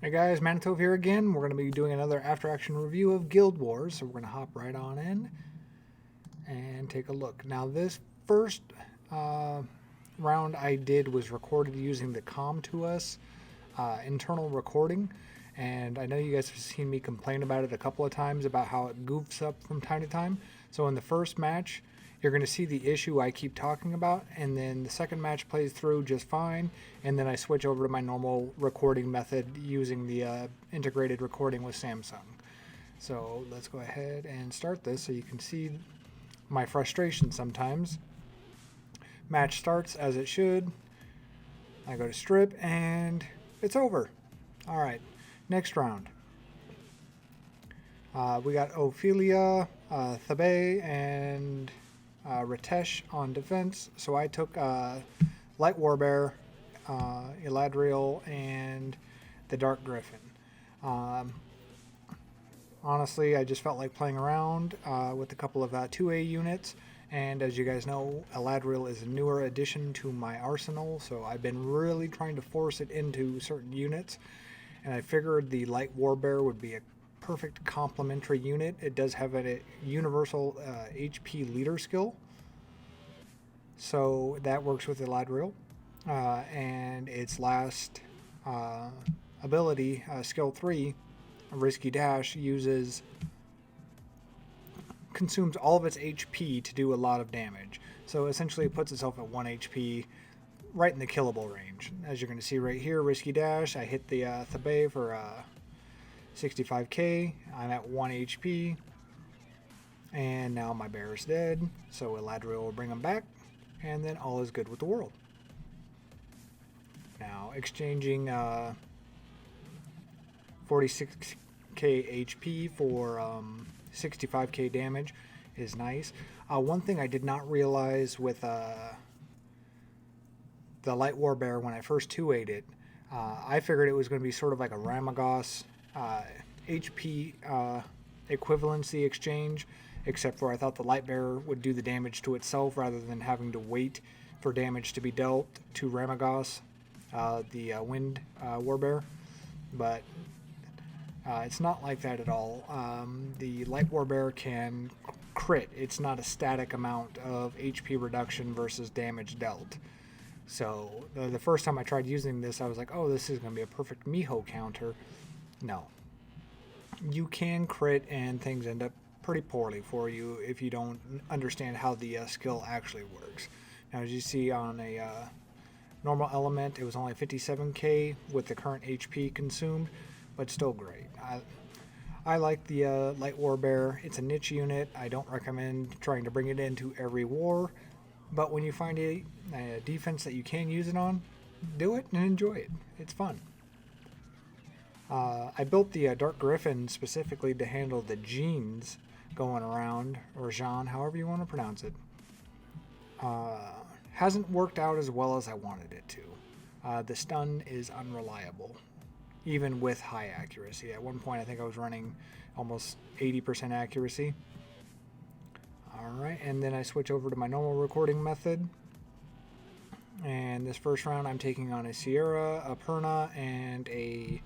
Hey guys, Manitove here again. We're going to be doing another after action review of Guild Wars, so we're going to hop right on in and take a look. Now, this first uh, round I did was recorded using the Com2Us internal recording, and I know you guys have seen me complain about it a couple of times about how it goofs up from time to time. So, in the first match, you're going to see the issue I keep talking about, and then the second match plays through just fine, and then I switch over to my normal recording method using the integrated recording with Samsung. So let's go ahead and start this so you can see my frustration sometimes. Match starts as it should. I go to strip and it's over. All right, next round. We got Ophelia, Thabe, and Ritesh on defense. So I took Light Warbear, Eladriel, and the Dark Griffin. Um, Honestly, I just felt like playing around with a couple of 2A units. And as you guys know, Eladriel is a newer addition to my arsenal, so I've been really trying to force it into certain units. And I figured the Light Warbear would be a perfect complementary unit. It does have a universal HP leader skill, so that works with Eladriel. And its last uh, ability, skill 3, Risky Dash, consumes all of its HP to do a lot of damage. So essentially it puts itself at 1 HP, right in the killable range. As you're going to see right here, Risky Dash, I hit the Thabe for 65k. I'm at 1 HP. And now my bear is dead, so Eladriel will bring him back, and then all is good with the world. Now, exchanging 46k HP for 65k damage is nice. One thing I did not realize with the Light Warbear when I first 2-8'd it, I figured it was going to be sort of like a Ramagos HP equivalency exchange, except for I thought the Light Bearer would do the damage to itself rather than having to wait for damage to be dealt to Ramagos, the Wind Warbear. But it's not like that at all. The Light Warbear can crit. It's not a static amount of HP reduction versus damage dealt. So the first time I tried using this, I was like, oh, this is going to be a perfect Miho counter. No. You can crit and things end up pretty poorly for you if you don't understand how the skill actually works. Now, as you see on a normal element, it was only 57k with the current HP consumed, but still great. I like the Light Warbear. It's a niche unit. I don't recommend trying to bring it into every war, but when you find a defense that you can use it on, do it and enjoy it. It's fun. I built the Dark Griffin specifically to handle the genes going around, or Jean, however you want to pronounce it. Hasn't worked out as well as I wanted it to. The stun is unreliable, even with high accuracy. At one point, I think I was running almost 80% accuracy. Alright, and then I switch over to my normal recording method. And this first round, I'm taking on a Sierra, a Perna, and a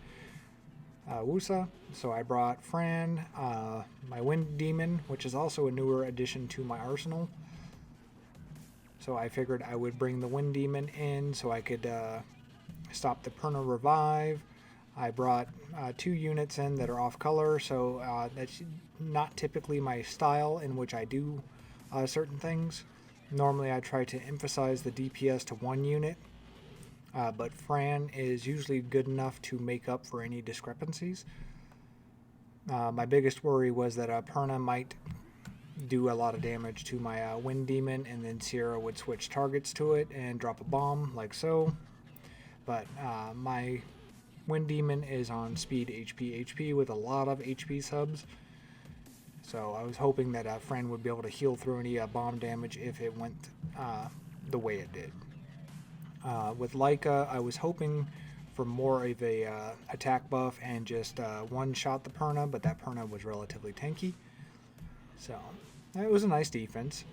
Wusa. So I brought Fran, my Wind Demon, which is also a newer addition to my arsenal. So I figured I would bring the Wind Demon in so I could stop the Perna revive. I brought 2 units in that are off color, so that's not typically my style in which I do certain things. Normally I try to emphasize the DPS to 1 unit, but Fran is usually good enough to make up for any discrepancies. My biggest worry was that Perna might do a lot of damage to my Wind Demon, and then Sierra would switch targets to it and drop a bomb like so. But my Wind Demon is on speed HP with a lot of HP subs. So I was hoping that Fran would be able to heal through any bomb damage if it went the way it did. With Leica, I was hoping for more of a attack buff and just one-shot the Perna, but that Perna was relatively tanky. So it was a nice defense.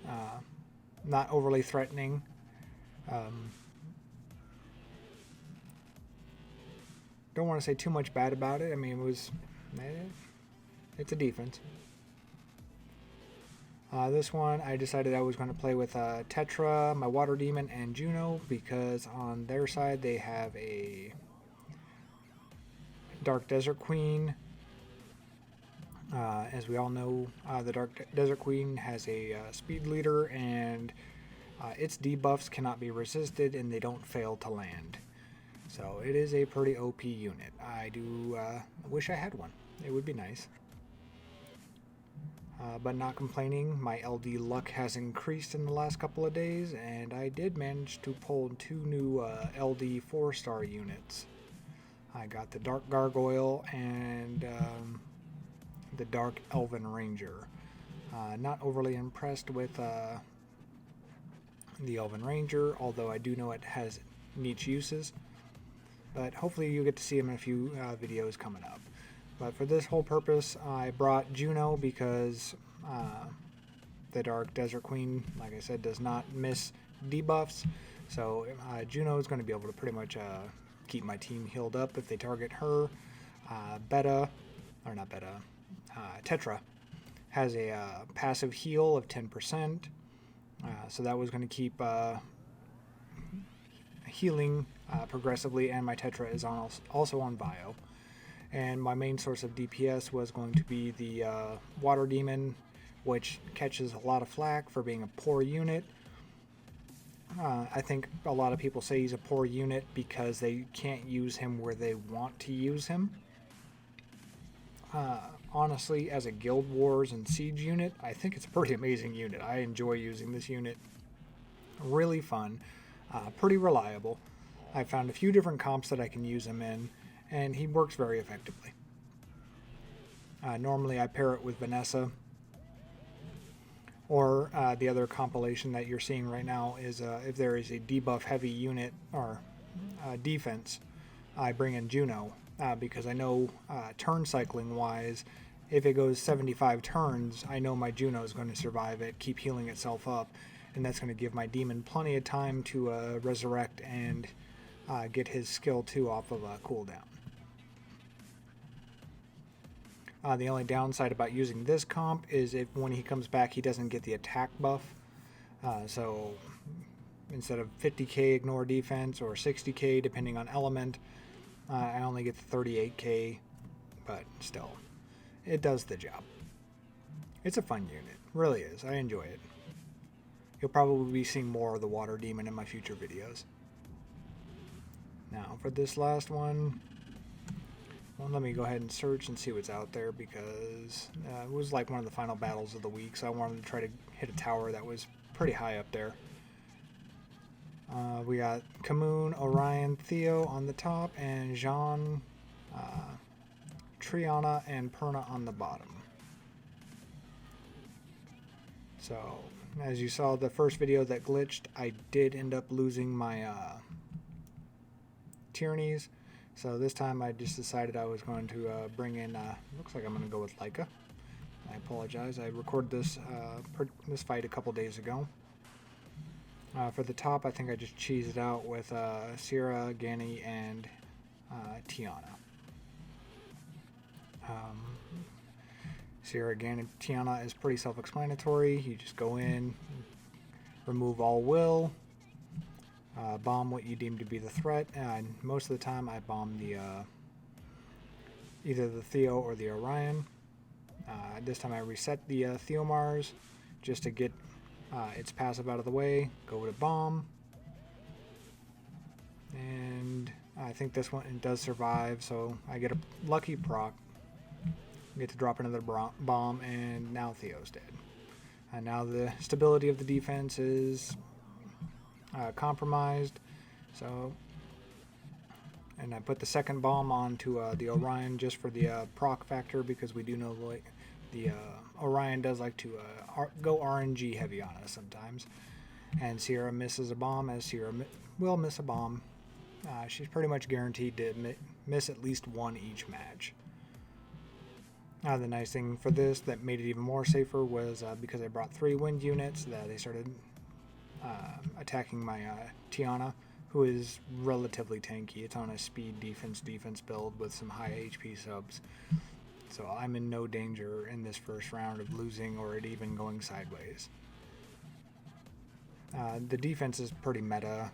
Not overly threatening. don't want to say too much bad about it. I mean, it's a defense. This one, I decided I was going to play with Tetra, my Water Demon, and Juno, because on their side they have a Dark Desert Queen. As we all know, the Dark Desert Queen has a speed leader, and its debuffs cannot be resisted, and they don't fail to land. So it is a pretty OP unit. I do wish I had one. It would be nice. But not complaining, my LD luck has increased in the last couple of days, and I did manage to pull 2 new LD 4-star units. I got the Dark Gargoyle and the Dark Elven Ranger. Not overly impressed with the Elven Ranger, although I do know it has niche uses. But hopefully you'll get to see him in a few videos coming up. But for this whole purpose, I brought Juno because the Dark Desert Queen, like I said, does not miss debuffs. So Juno is going to be able to pretty much keep my team healed up if they target her. Tetra has a passive heal of 10%. So that was going to keep healing progressively, and my Tetra is also on bio. And my main source of DPS was going to be the Water Demon, which catches a lot of flack for being a poor unit. I think a lot of people say he's a poor unit because they can't use him where they want to use him. Honestly, as a Guild Wars and Siege unit, I think it's a pretty amazing unit. I enjoy using this unit. Really fun, pretty reliable. I found a few different comps that I can use him in, and he works very effectively. Normally I pair it with Vanessa, or the other compilation that you're seeing right now is if there is a debuff heavy unit or defense, I bring in Juno, because I know turn cycling wise, if it goes 75 turns, I know my Juno is going to survive it, keep healing itself up, and that's going to give my demon plenty of time to resurrect and get his skill 2 off of a cooldown. The only downside about using this comp is if when he comes back he doesn't get the attack buff. So instead of 50k ignore defense or 60k depending on element, I only get the 38k, but still, it does the job. It's a fun unit, really is. I enjoy it. You'll probably be seeing more of the Water Demon in my future videos. Now for this last one, well, let me go ahead and search and see what's out there, because it was like one of the final battles of the week, so I wanted to try to hit a tower that was pretty high up there. We got Kamoon, Orion, Theo on the top, and Jean, Triana, and Perna on the bottom. So, as you saw the first video that glitched, I did end up losing my Tyrannies. So this time I just decided I was going to bring in, looks like I'm going to go with Leica. I apologize, I recorded this fight a couple days ago. For the top, I think I just cheesed it out with Sierra, Gani, and Tiana. Sierra, Gani, Tiana is pretty self-explanatory. You just go in, remove all will, bomb what you deem to be the threat, and most of the time I bomb the either the Theo or the Orion. This time I reset the Theomars just to get its passive out of the way, go to bomb, and I think this one does survive, so I get a lucky proc, get to drop another bomb, and now Theo's dead. And now the stability of the defense is compromised, so, and I put the second bomb onto the Orion just for the proc factor, because we do know the Orion does like to go RNG heavy on us sometimes. And Sierra misses a bomb, as Sierra will miss a bomb. She's pretty much guaranteed to miss at least one each match. The nice thing for this that made it even more safer was because I brought 3 wind units, that they started attacking my Tiana, who is relatively tanky. It's on a speed defense build with some high HP subs. So I'm in no danger in this first round of losing or it even going sideways. The defense is pretty meta.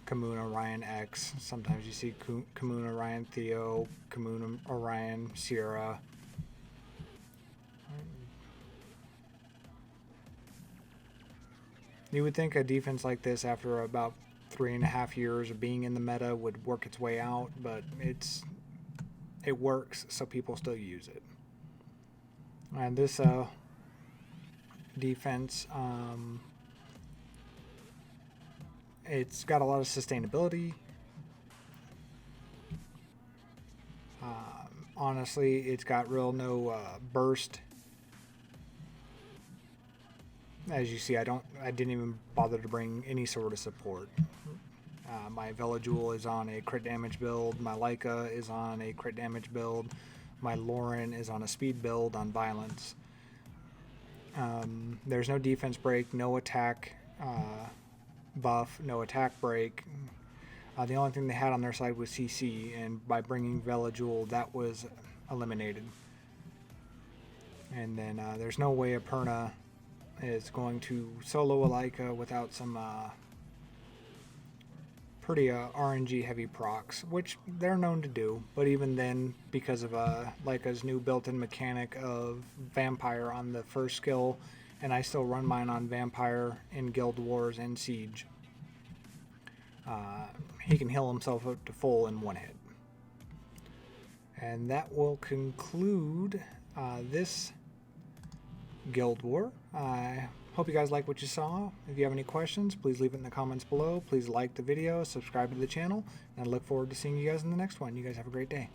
Kamuna, Ryan X. Sometimes you see Kamuna, Ryan Theo, Kamuna, Orion, Sierra. You would think a defense like this, after about 3.5 years of being in the meta, would work its way out, but it works, so people still use it. And this defense, it's got a lot of sustainability. Honestly, it's got no burst. As you see, I didn't even bother to bring any sort of support. My Velajul is on a crit damage build. My Leica is on a crit damage build. My Lauren is on a speed build on violence. There's no defense break, no attack buff, no attack break. The only thing they had on their side was CC, and by bringing Velajul, that was eliminated. And then there's no way Aperna is going to solo a Leica without some pretty RNG heavy procs, which they're known to do, but even then, because of Leica's new built-in mechanic of Vampire on the first skill, and I still run mine on Vampire in Guild Wars and Siege, he can heal himself up to full in one hit. And that will conclude this Guild War. I hope you guys like what you saw. If you have any questions, please leave it in the comments below. Please like the video, subscribe to the channel, and I look forward to seeing you guys in the next one. You guys have a great day.